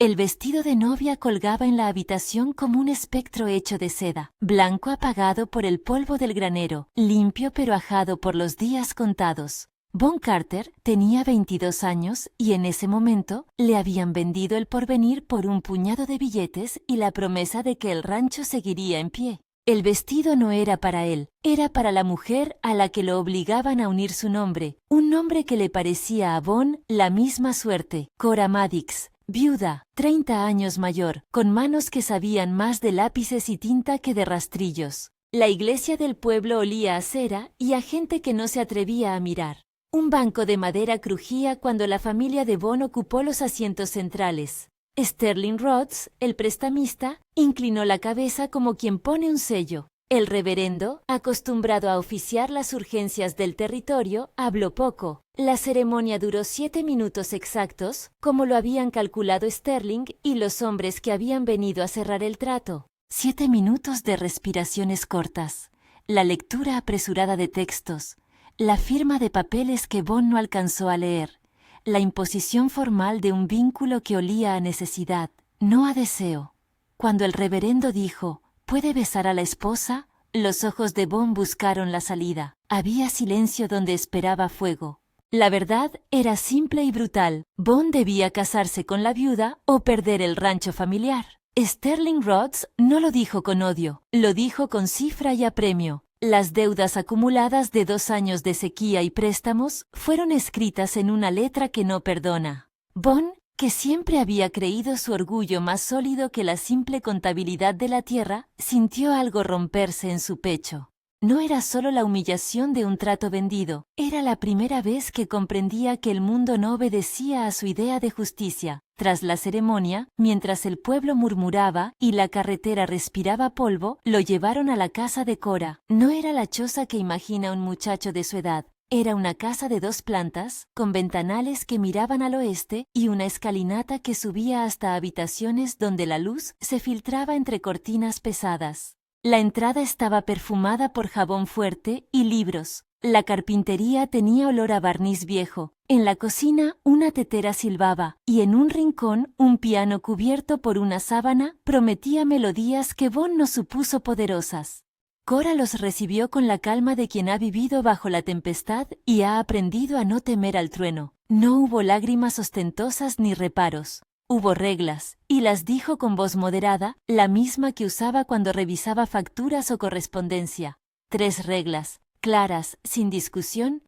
El vestido de novia colgaba en la habitación como un espectro hecho de seda, blanco apagado por el polvo del granero, limpio pero ajado por los días contados. Bon Carter tenía 22 años y en ese momento le habían vendido el porvenir por un puñado de billetes y la promesa de que el rancho seguiría en pie. El vestido no era para él, era para la mujer a la que lo obligaban a unir su nombre, un nombre que le parecía a Bon la misma suerte, Cora Maddix, viuda, 30 años mayor, con manos que sabían más de lápices y tinta que de rastrillos. La iglesia del pueblo olía a cera y a gente que no se atrevía a mirar. Un banco de madera crujía cuando la familia de Bon ocupó los asientos centrales. Sterling Rhodes, el prestamista, inclinó la cabeza como quien pone un sello. El reverendo, acostumbrado a oficiar las urgencias del territorio, habló poco. La ceremonia duró 7 minutos exactos, como lo habían calculado Sterling y los hombres que habían venido a cerrar el trato. 7 minutos de respiraciones cortas, la lectura apresurada de textos, la firma de papeles que Bon no alcanzó a leer, la imposición formal de un vínculo que olía a necesidad, no a deseo. Cuando el reverendo dijo, «¿Puede besar a la esposa?», los ojos de Bon buscaron la salida. Había silencio donde esperaba fuego. La verdad era simple y brutal. Bon debía casarse con la viuda o perder el rancho familiar. Sterling Rhodes no lo dijo con odio, lo dijo con cifra y apremio. Las deudas acumuladas de 2 años de sequía y préstamos fueron escritas en una letra que no perdona. Bon, que siempre había creído su orgullo más sólido que la simple contabilidad de la tierra, sintió algo romperse en su pecho. No era solo la humillación de un trato vendido, era la primera vez que comprendía que el mundo no obedecía a su idea de justicia. Tras la ceremonia, mientras el pueblo murmuraba y la carretera respiraba polvo, lo llevaron a la casa de Cora. No era la choza que imagina un muchacho de su edad. Era una casa de 2 plantas, con ventanales que miraban al oeste y una escalinata que subía hasta habitaciones donde la luz se filtraba entre cortinas pesadas. La entrada estaba perfumada por jabón fuerte y libros. La carpintería tenía olor a barniz viejo. En la cocina una tetera silbaba y en un rincón un piano cubierto por una sábana prometía melodías que Bon no supuso poderosas. Cora los recibió con la calma de quien ha vivido bajo la tempestad y ha aprendido a no temer al trueno. No hubo lágrimas ostentosas ni reparos. Hubo reglas, y las dijo con voz moderada, la misma que usaba cuando revisaba facturas o correspondencia. 3 reglas, claras, sin discusión.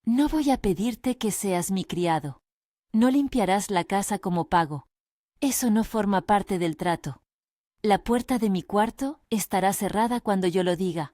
No voy a pedirte que seas mi criado. No limpiarás la casa como pago. Eso no forma parte del trato. La puerta de mi cuarto estará cerrada cuando yo lo diga.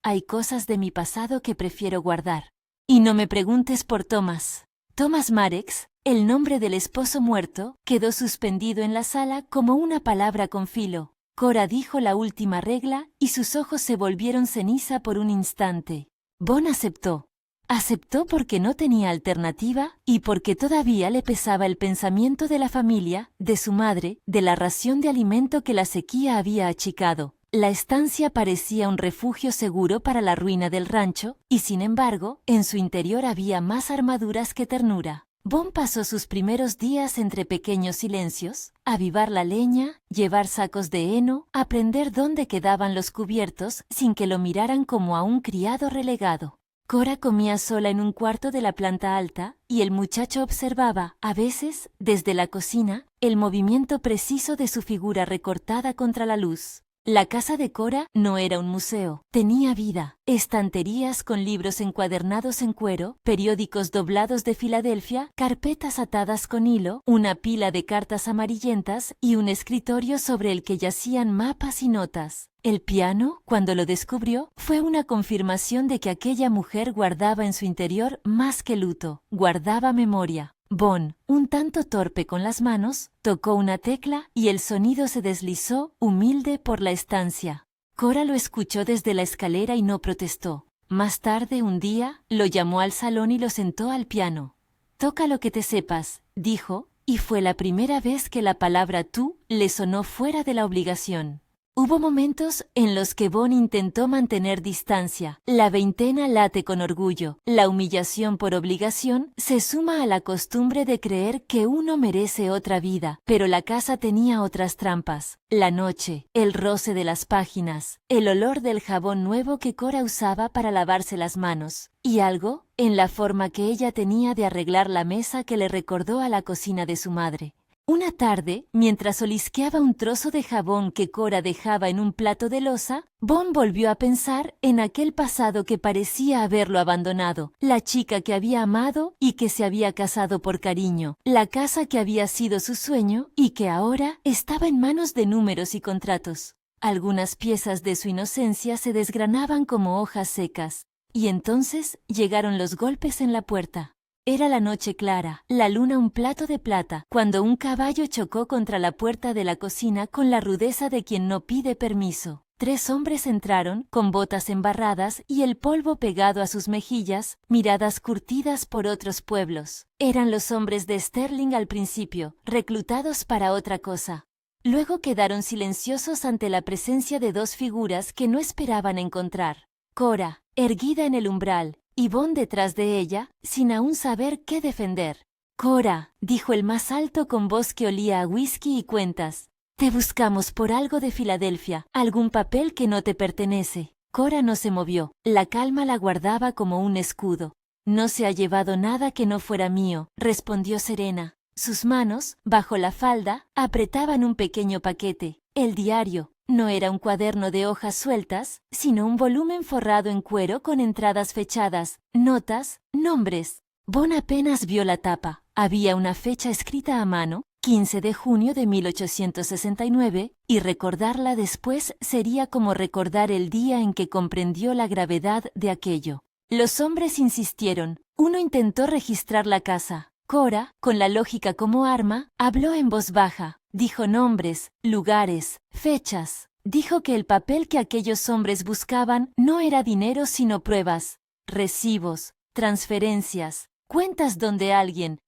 Hay cosas de mi pasado que prefiero guardar. Y no me preguntes por Thomas. Thomas Marex, el nombre del esposo muerto, quedó suspendido en la sala como una palabra con filo. Cora dijo la última regla y sus ojos se volvieron ceniza por un instante. Bon aceptó. Aceptó porque no tenía alternativa y porque todavía le pesaba el pensamiento de la familia, de su madre, de la ración de alimento que la sequía había achicado. La estancia parecía un refugio seguro para la ruina del rancho, y sin embargo, en su interior había más armaduras que ternura. Bon pasó sus primeros días entre pequeños silencios, avivar la leña, llevar sacos de heno, aprender dónde quedaban los cubiertos sin que lo miraran como a un criado relegado. Cora comía sola en un cuarto de la planta alta, y el muchacho observaba, a veces, desde la cocina, el movimiento preciso de su figura recortada contra la luz. La casa de Cora no era un museo, tenía vida, estanterías con libros encuadernados en cuero, periódicos doblados de Filadelfia, carpetas atadas con hilo, una pila de cartas amarillentas y un escritorio sobre el que yacían mapas y notas. El piano, cuando lo descubrió, fue una confirmación de que aquella mujer guardaba en su interior más que luto, guardaba memoria. Bon, un tanto torpe con las manos, tocó una tecla y el sonido se deslizó, humilde, por la estancia. Cora lo escuchó desde la escalera y no protestó. Más tarde, un día, lo llamó al salón y lo sentó al piano. «Toca lo que te sepas», dijo, y fue la primera vez que la palabra tú le sonó fuera de la obligación. Hubo momentos en los que Bon intentó mantener distancia. La veintena late con orgullo. La humillación por obligación se suma a la costumbre de creer que uno merece otra vida. Pero la casa tenía otras trampas. La noche, el roce de las páginas, el olor del jabón nuevo que Cora usaba para lavarse las manos. Y algo en la forma que ella tenía de arreglar la mesa que le recordó a la cocina de su madre. Una tarde, mientras olisqueaba un trozo de jabón que Cora dejaba en un plato de loza, Bon volvió a pensar en aquel pasado que parecía haberlo abandonado, la chica que había amado y que se había casado por cariño, la casa que había sido su sueño y que ahora estaba en manos de números y contratos. Algunas piezas de su inocencia se desgranaban como hojas secas, y entonces llegaron los golpes en la puerta. Era la noche clara, la luna un plato de plata, cuando un caballo chocó contra la puerta de la cocina con la rudeza de quien no pide permiso. 3 hombres entraron, con botas embarradas y el polvo pegado a sus mejillas, miradas curtidas por otros pueblos. Eran los hombres de Sterling al principio, reclutados para otra cosa. Luego quedaron silenciosos ante la presencia de 2 figuras que no esperaban encontrar. Cora, erguida en el umbral, y Bon detrás de ella, sin aún saber qué defender. «Cora», dijo el más alto con voz que olía a whisky y cuentas. «Te buscamos por algo de Filadelfia, algún papel que no te pertenece». Cora no se movió. La calma la guardaba como un escudo. «No se ha llevado nada que no fuera mío», respondió serena. Sus manos, bajo la falda, apretaban un pequeño paquete. El diario. No era un cuaderno de hojas sueltas, sino un volumen forrado en cuero con entradas fechadas, notas, nombres. Bon apenas vio la tapa. Había una fecha escrita a mano, 15 de junio de 1869, y recordarla después sería como recordar el día en que comprendió la gravedad de aquello. Los hombres insistieron. Uno intentó registrar la casa. Cora, con la lógica como arma, habló en voz baja. Dijo nombres, lugares, fechas. Dijo que el papel que aquellos hombres buscaban no era dinero sino pruebas, recibos, transferencias, cuentas donde alguien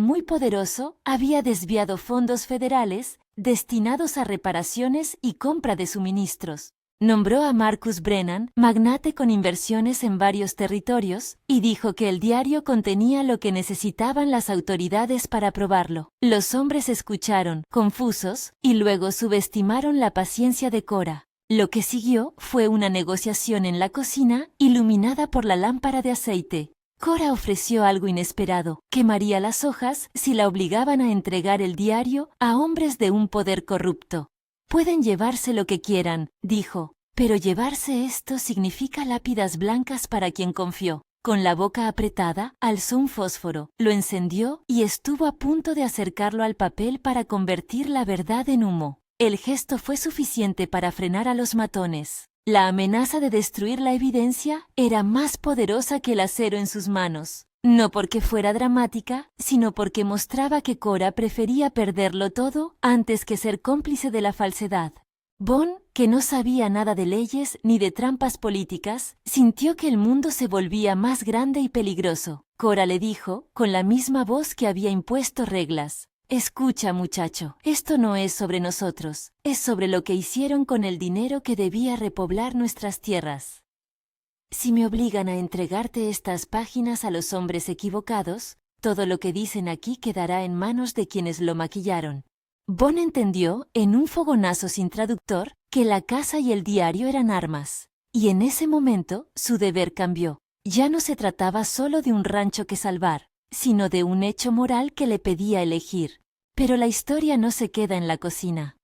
muy poderoso, había desviado fondos federales destinados a reparaciones y compra de suministros. Nombró a Marcus Brennan, magnate con inversiones en varios territorios, y dijo que el diario contenía lo que necesitaban las autoridades para probarlo. Los hombres escucharon, confusos, y luego subestimaron la paciencia de Cora. Lo que siguió fue una negociación en la cocina, iluminada por la lámpara de aceite. Cora ofreció algo inesperado: quemaría las hojas si la obligaban a entregar el diario a hombres de un poder corrupto. «Pueden llevarse lo que quieran», dijo, «pero llevarse esto significa lápidas blancas para quien confió». Con la boca apretada, alzó un fósforo, lo encendió y estuvo a punto de acercarlo al papel para convertir la verdad en humo. El gesto fue suficiente para frenar a los matones. La amenaza de destruir la evidencia era más poderosa que el acero en sus manos. No porque fuera dramática, sino porque mostraba que Cora prefería perderlo todo antes que ser cómplice de la falsedad. Bon, que no sabía nada de leyes ni de trampas políticas, sintió que el mundo se volvía más grande y peligroso. Cora le dijo, con la misma voz que había impuesto reglas: «Escucha, muchacho, esto no es sobre nosotros, es sobre lo que hicieron con el dinero que debía repoblar nuestras tierras. Si me obligan a entregarte estas páginas a los hombres equivocados, todo lo que dicen aquí quedará en manos de quienes lo maquillaron». Bon entendió, en un fogonazo sin traductor, que la casa y el diario eran armas. Y en ese momento, su deber cambió. Ya no se trataba solo de un rancho que salvar, sino de un hecho moral que le pedía elegir. Pero la historia no se queda en la cocina.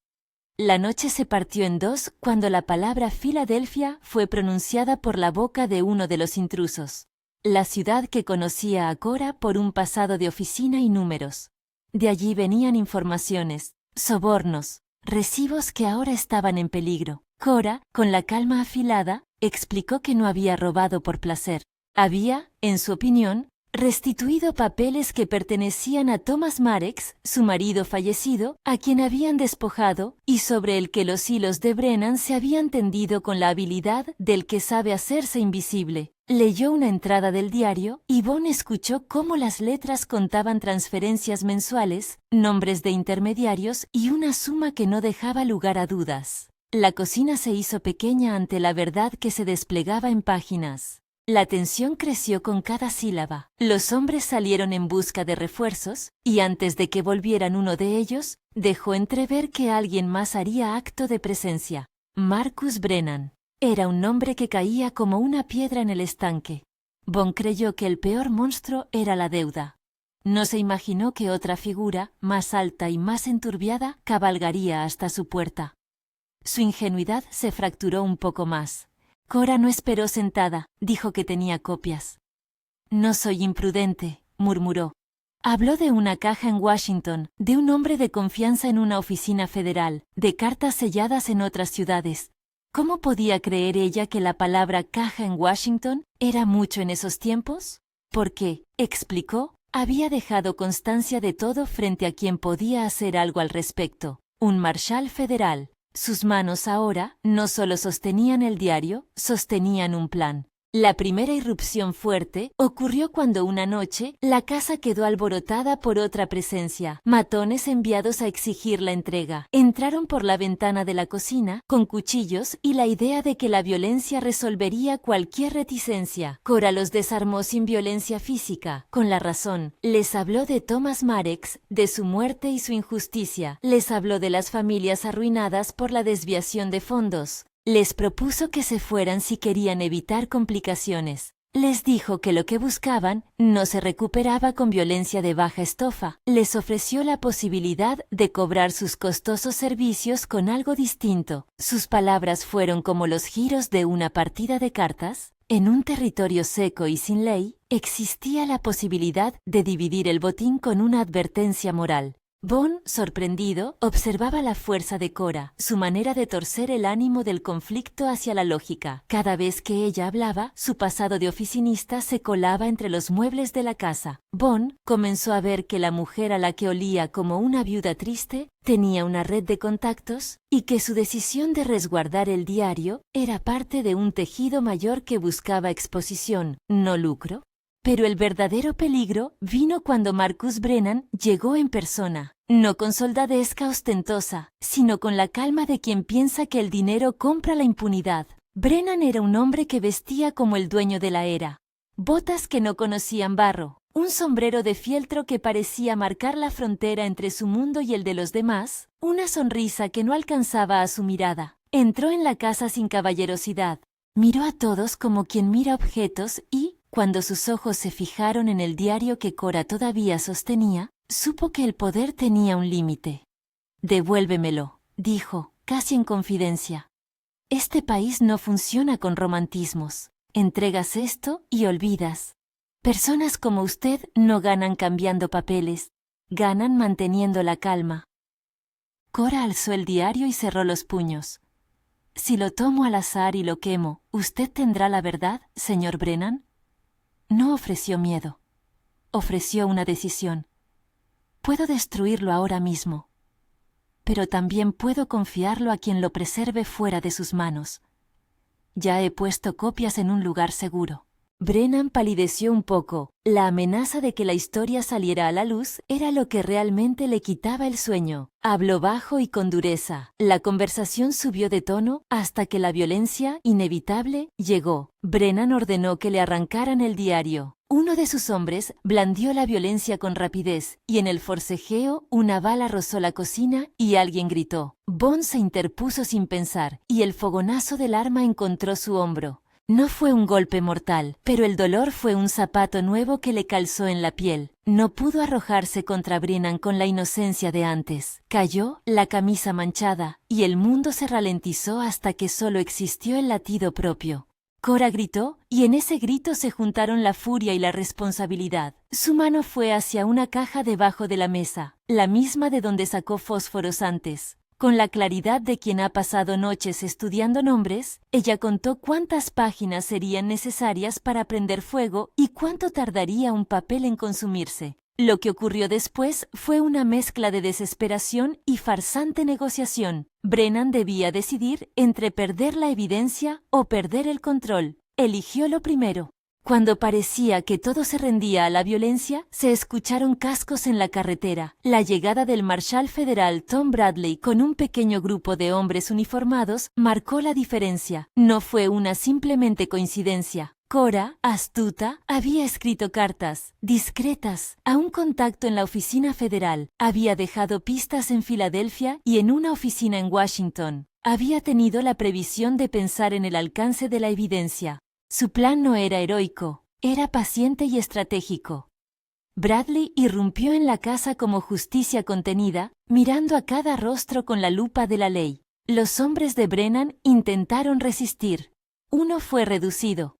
La noche se partió en dos cuando la palabra Filadelfia fue pronunciada por la boca de uno de los intrusos. La ciudad que conocía a Cora por un pasado de oficina y números. De allí venían informaciones, sobornos, recibos que ahora estaban en peligro. Cora, con la calma afilada, explicó que no había robado por placer. Había, en su opinión, restituido papeles que pertenecían a Thomas Marex, su marido fallecido, a quien habían despojado, y sobre el que los hilos de Brennan se habían tendido con la habilidad del que sabe hacerse invisible. Leyó una entrada del diario y Bon escuchó cómo las letras contaban transferencias mensuales, nombres de intermediarios y una suma que no dejaba lugar a dudas. La cocina se hizo pequeña ante la verdad que se desplegaba en páginas. La tensión creció con cada sílaba. Los hombres salieron en busca de refuerzos, y antes de que volvieran uno de ellos, dejó entrever que alguien más haría acto de presencia. Marcus Brennan. Era un nombre que caía como una piedra en el estanque. Bond creyó que el peor monstruo era la deuda. No se imaginó que otra figura, más alta y más enturbiada, cabalgaría hasta su puerta. Su ingenuidad se fracturó un poco más. Cora no esperó sentada, dijo que tenía copias. No soy imprudente, murmuró. Habló de una caja en Washington, de un hombre de confianza en una oficina federal, de cartas selladas en otras ciudades. ¿Cómo podía creer ella que la palabra caja en Washington era mucho en esos tiempos? Porque, explicó, había dejado constancia de todo frente a quien podía hacer algo al respecto, un marshal federal. Sus manos ahora no solo sostenían el diario, sostenían un plan. La primera irrupción fuerte ocurrió cuando una noche la casa quedó alborotada por otra presencia. Matones enviados a exigir la entrega. Entraron por la ventana de la cocina con cuchillos y la idea de que la violencia resolvería cualquier reticencia. Cora los desarmó sin violencia física, con la razón. Les habló de Thomas Marex, de su muerte y su injusticia. Les habló de las familias arruinadas por la desviación de fondos. Les propuso que se fueran si querían evitar complicaciones. Les dijo que lo que buscaban no se recuperaba con violencia de baja estofa. Les ofreció la posibilidad de cobrar sus costosos servicios con algo distinto. Sus palabras fueron como los giros de una partida de cartas. En un territorio seco y sin ley, existía la posibilidad de dividir el botín con una advertencia moral. Bond, sorprendido, observaba la fuerza de Cora, su manera de torcer el ánimo del conflicto hacia la lógica. Cada vez que ella hablaba, su pasado de oficinista se colaba entre los muebles de la casa. Bond comenzó a ver que la mujer a la que olía como una viuda triste tenía una red de contactos y que su decisión de resguardar el diario era parte de un tejido mayor que buscaba exposición, no lucro. Pero el verdadero peligro vino cuando Marcus Brennan llegó en persona, no con soldadesca ostentosa, sino con la calma de quien piensa que el dinero compra la impunidad. Brennan era un hombre que vestía como el dueño de la era. Botas que no conocían barro, un sombrero de fieltro que parecía marcar la frontera entre su mundo y el de los demás, una sonrisa que no alcanzaba a su mirada. Entró en la casa sin caballerosidad, miró a todos como quien mira objetos y, cuando sus ojos se fijaron en el diario que Cora todavía sostenía, supo que el poder tenía un límite. «Devuélvemelo», dijo, casi en confidencia. «Este país no funciona con romantismos. Entregas esto y olvidas. Personas como usted no ganan cambiando papeles, ganan manteniendo la calma». Cora alzó el diario y cerró los puños. «Si lo tomo al azar y lo quemo, ¿usted tendrá la verdad, señor Brennan?» No ofreció miedo. Ofreció una decisión. Puedo destruirlo ahora mismo, pero también puedo confiarlo a quien lo preserve fuera de sus manos. Ya he puesto copias en un lugar seguro. Brennan palideció un poco. La amenaza de que la historia saliera a la luz era lo que realmente le quitaba el sueño. Habló bajo y con dureza. La conversación subió de tono hasta que la violencia, inevitable, llegó. Brennan ordenó que le arrancaran el diario. Uno de sus hombres blandió la violencia con rapidez, y en el forcejeo una bala rozó la cocina y alguien gritó. Bond se interpuso sin pensar, y el fogonazo del arma encontró su hombro. No fue un golpe mortal, pero el dolor fue un zapato nuevo que le calzó en la piel. No pudo arrojarse contra Brennan con la inocencia de antes. Cayó, la camisa manchada, y el mundo se ralentizó hasta que solo existió el latido propio. Cora gritó, y en ese grito se juntaron la furia y la responsabilidad. Su mano fue hacia una caja debajo de la mesa, la misma de donde sacó fósforos antes. Con la claridad de quien ha pasado noches estudiando nombres, ella contó cuántas páginas serían necesarias para prender fuego y cuánto tardaría un papel en consumirse. Lo que ocurrió después fue una mezcla de desesperación y farsante negociación. Brennan debía decidir entre perder la evidencia o perder el control. Eligió lo primero. Cuando parecía que todo se rendía a la violencia, se escucharon cascos en la carretera. La llegada del marshal federal Tom Bradley con un pequeño grupo de hombres uniformados marcó la diferencia. No fue una simplemente coincidencia. Cora, astuta, había escrito cartas, discretas, a un contacto en la oficina federal. Había dejado pistas en Filadelfia y en una oficina en Washington. Había tenido la previsión de pensar en el alcance de la evidencia. Su plan no era heroico, era paciente y estratégico. Bradley irrumpió en la casa como justicia contenida, mirando a cada rostro con la lupa de la ley. Los hombres de Brennan intentaron resistir. Uno fue reducido.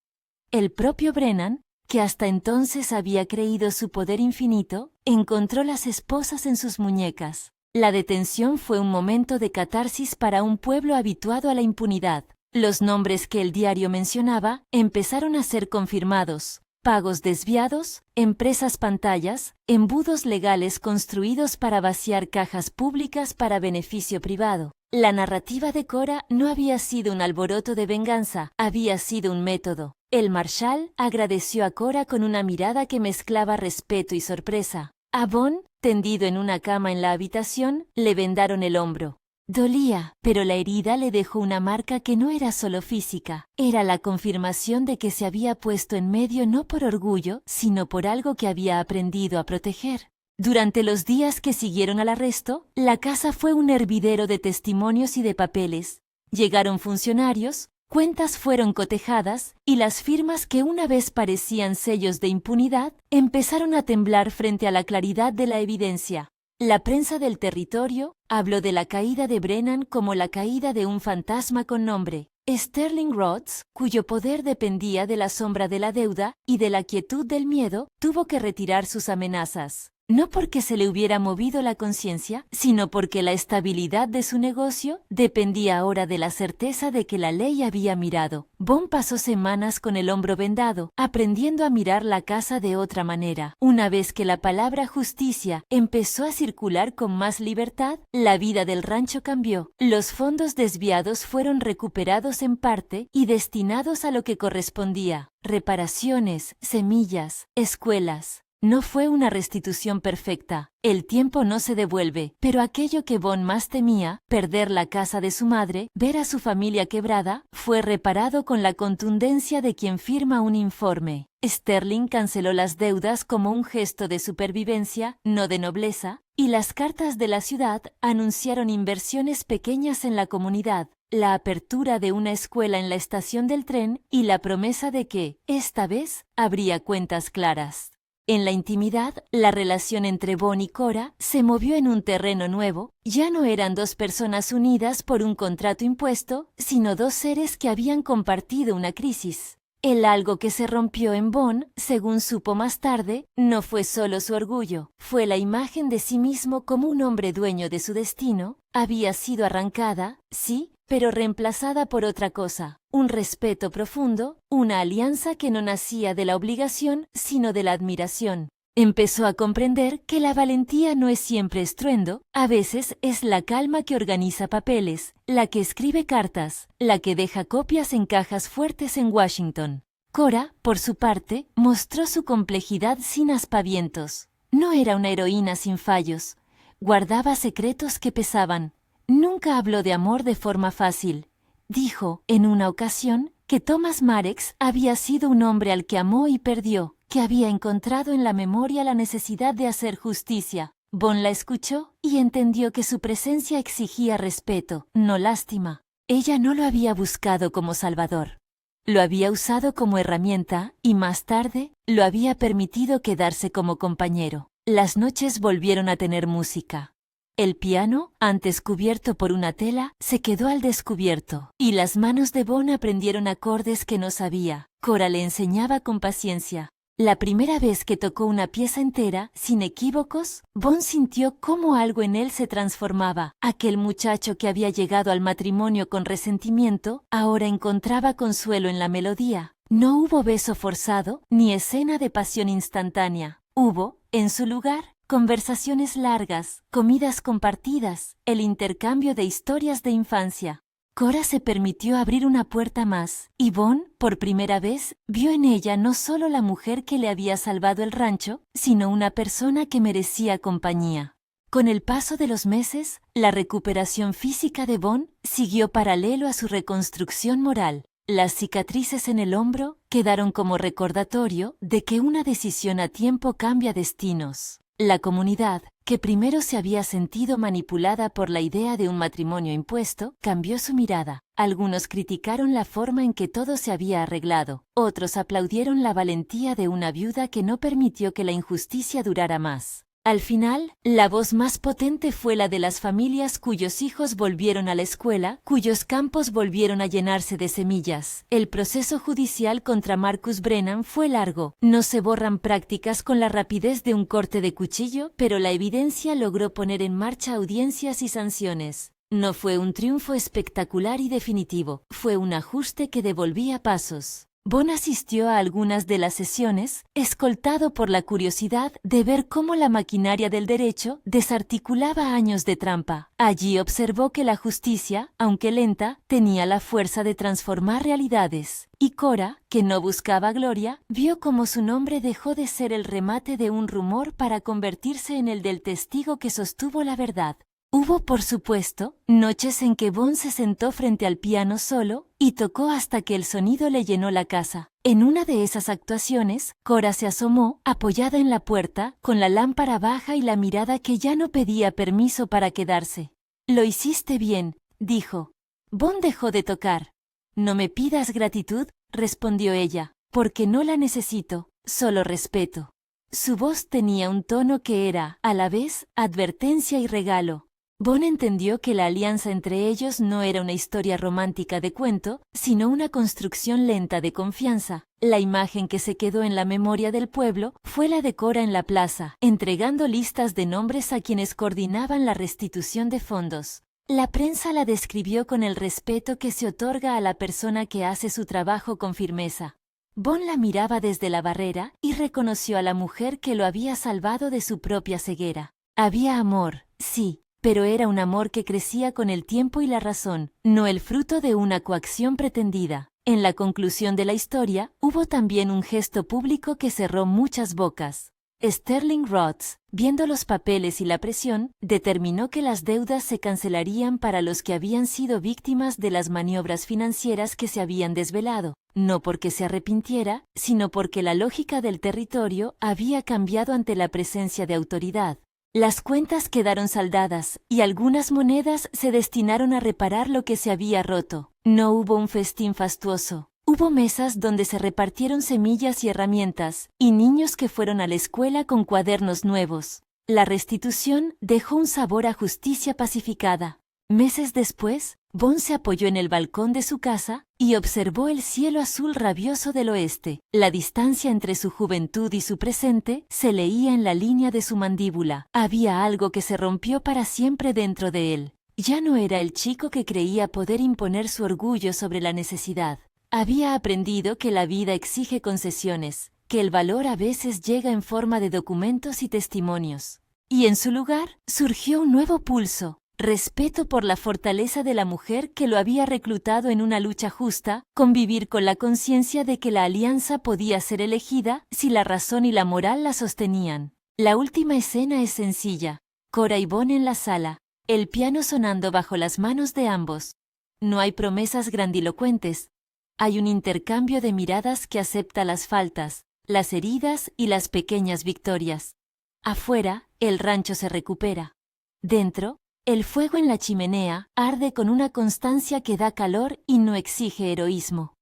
El propio Brennan, que hasta entonces había creído su poder infinito, encontró las esposas en sus muñecas. La detención fue un momento de catarsis para un pueblo habituado a la impunidad. Los nombres que el diario mencionaba empezaron a ser confirmados. Pagos desviados, empresas pantallas, embudos legales construidos para vaciar cajas públicas para beneficio privado. La narrativa de Cora no había sido un alboroto de venganza, había sido un método. El marshal agradeció a Cora con una mirada que mezclaba respeto y sorpresa. A Bon, tendido en una cama en la habitación, le vendaron el hombro. Dolía, pero la herida le dejó una marca que no era solo física. Era la confirmación de que se había puesto en medio no por orgullo, sino por algo que había aprendido a proteger. Durante los días que siguieron al arresto, la casa fue un hervidero de testimonios y de papeles. Llegaron funcionarios, cuentas fueron cotejadas, y las firmas que una vez parecían sellos de impunidad, empezaron a temblar frente a la claridad de la evidencia. La prensa del territorio habló de la caída de Brennan como la caída de un fantasma con nombre. Sterling Rhodes, cuyo poder dependía de la sombra de la deuda y de la quietud del miedo, tuvo que retirar sus amenazas. No porque se le hubiera movido la conciencia, sino porque la estabilidad de su negocio dependía ahora de la certeza de que la ley había mirado. Bon pasó semanas con el hombro vendado, aprendiendo a mirar la casa de otra manera. Una vez que la palabra justicia empezó a circular con más libertad, la vida del rancho cambió. Los fondos desviados fueron recuperados en parte y destinados a lo que correspondía: reparaciones, semillas, escuelas. No fue una restitución perfecta. El tiempo no se devuelve, pero aquello que Bon más temía, perder la casa de su madre, ver a su familia quebrada, fue reparado con la contundencia de quien firma un informe. Sterling canceló las deudas como un gesto de supervivencia, no de nobleza, y las cartas de la ciudad anunciaron inversiones pequeñas en la comunidad, la apertura de una escuela en la estación del tren y la promesa de que, esta vez, habría cuentas claras. En la intimidad, la relación entre Bon y Cora se movió en un terreno nuevo. Ya no eran dos personas unidas por un contrato impuesto, sino dos seres que habían compartido una crisis. El algo que se rompió en Bon, según supo más tarde, no fue solo su orgullo, fue la imagen de sí mismo como un hombre dueño de su destino. Había sido arrancada, sí, pero reemplazada por otra cosa, un respeto profundo, una alianza que no nacía de la obligación, sino de la admiración. Empezó a comprender que la valentía no es siempre estruendo, a veces es la calma que organiza papeles, la que escribe cartas, la que deja copias en cajas fuertes en Washington. Cora, por su parte, mostró su complejidad sin aspavientos. No era una heroína sin fallos. Guardaba secretos que pesaban. Nunca habló de amor de forma fácil. Dijo, en una ocasión, que Thomas Marex había sido un hombre al que amó y perdió, que había encontrado en la memoria la necesidad de hacer justicia. Bon la escuchó y entendió que su presencia exigía respeto, no lástima. Ella no lo había buscado como salvador. Lo había usado como herramienta y más tarde lo había permitido quedarse como compañero. Las noches volvieron a tener música. El piano, antes cubierto por una tela, se quedó al descubierto, y las manos de Bon aprendieron acordes que no sabía. Cora le enseñaba con paciencia. La primera vez que tocó una pieza entera, sin equívocos, Bon sintió cómo algo en él se transformaba. Aquel muchacho que había llegado al matrimonio con resentimiento, ahora encontraba consuelo en la melodía. No hubo beso forzado, ni escena de pasión instantánea. Hubo, en su lugar, conversaciones largas, comidas compartidas, el intercambio de historias de infancia. Cora se permitió abrir una puerta más, y Bon, por primera vez, vio en ella no solo la mujer que le había salvado el rancho, sino una persona que merecía compañía. Con el paso de los meses, la recuperación física de Bon siguió paralelo a su reconstrucción moral. Las cicatrices en el hombro quedaron como recordatorio de que una decisión a tiempo cambia destinos. La comunidad, que primero se había sentido manipulada por la idea de un matrimonio impuesto, cambió su mirada. Algunos criticaron la forma en que todo se había arreglado. Otros aplaudieron la valentía de una viuda que no permitió que la injusticia durara más. Al final, la voz más potente fue la de las familias cuyos hijos volvieron a la escuela, cuyos campos volvieron a llenarse de semillas. El proceso judicial contra Marcus Brennan fue largo. No se borran prácticas con la rapidez de un corte de cuchillo, pero la evidencia logró poner en marcha audiencias y sanciones. No fue un triunfo espectacular y definitivo, fue un ajuste que devolvía pasos. Bon asistió a algunas de las sesiones, escoltado por la curiosidad de ver cómo la maquinaria del derecho desarticulaba años de trampa. Allí observó que la justicia, aunque lenta, tenía la fuerza de transformar realidades. Y Cora, que no buscaba gloria, vio cómo su nombre dejó de ser el remate de un rumor para convertirse en el del testigo que sostuvo la verdad. Hubo, por supuesto, noches en que Bon se sentó frente al piano solo y tocó hasta que el sonido le llenó la casa. En una de esas actuaciones, Cora se asomó, apoyada en la puerta, con la lámpara baja y la mirada que ya no pedía permiso para quedarse. «Lo hiciste bien», dijo. Bon dejó de tocar. «No me pidas gratitud», respondió ella, «porque no la necesito, solo respeto». Su voz tenía un tono que era, a la vez, advertencia y regalo. Bon entendió que la alianza entre ellos no era una historia romántica de cuento, sino una construcción lenta de confianza. La imagen que se quedó en la memoria del pueblo fue la de Cora en la plaza, entregando listas de nombres a quienes coordinaban la restitución de fondos. La prensa la describió con el respeto que se otorga a la persona que hace su trabajo con firmeza. Bon la miraba desde la barrera y reconoció a la mujer que lo había salvado de su propia ceguera. Había amor, sí, pero era un amor que crecía con el tiempo y la razón, no el fruto de una coacción pretendida. En la conclusión de la historia, hubo también un gesto público que cerró muchas bocas. Sterling Rhodes, viendo los papeles y la presión, determinó que las deudas se cancelarían para los que habían sido víctimas de las maniobras financieras que se habían desvelado, no porque se arrepintiera, sino porque la lógica del territorio había cambiado ante la presencia de autoridad. Las cuentas quedaron saldadas, y algunas monedas se destinaron a reparar lo que se había roto. No hubo un festín fastuoso. Hubo mesas donde se repartieron semillas y herramientas, y niños que fueron a la escuela con cuadernos nuevos. La restitución dejó un sabor a justicia pacificada. Meses después, Bon se apoyó en el balcón de su casa y observó el cielo azul rabioso del oeste. La distancia entre su juventud y su presente se leía en la línea de su mandíbula. Había algo que se rompió para siempre dentro de él. Ya no era el chico que creía poder imponer su orgullo sobre la necesidad. Había aprendido que la vida exige concesiones, que el valor a veces llega en forma de documentos y testimonios. Y en su lugar surgió un nuevo pulso. Respeto por la fortaleza de la mujer que lo había reclutado en una lucha justa, convivir con la conciencia de que la alianza podía ser elegida si la razón y la moral la sostenían. La última escena es sencilla. Cora y Bon en la sala, el piano sonando bajo las manos de ambos. No hay promesas grandilocuentes. Hay un intercambio de miradas que acepta las faltas, las heridas y las pequeñas victorias. Afuera, el rancho se recupera. Dentro, el fuego en la chimenea arde con una constancia que da calor y no exige heroísmo.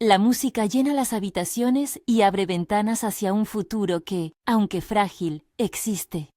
La música llena las habitaciones y abre ventanas hacia un futuro que, aunque frágil, existe.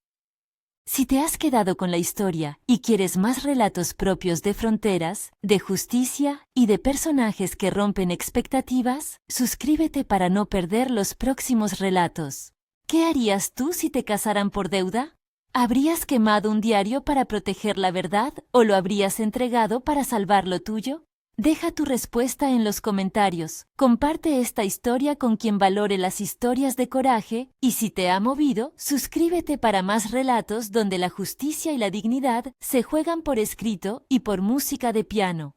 Si te has quedado con la historia y quieres más relatos propios de fronteras, de justicia y de personajes que rompen expectativas, suscríbete para no perder los próximos relatos. ¿Qué harías tú si te casaran por deuda? ¿Habrías quemado un diario para proteger la verdad o lo habrías entregado para salvar lo tuyo? Deja tu respuesta en los comentarios. Comparte esta historia con quien valore las historias de coraje y si te ha movido, suscríbete para más relatos donde la justicia y la dignidad se juegan por escrito y por música de piano.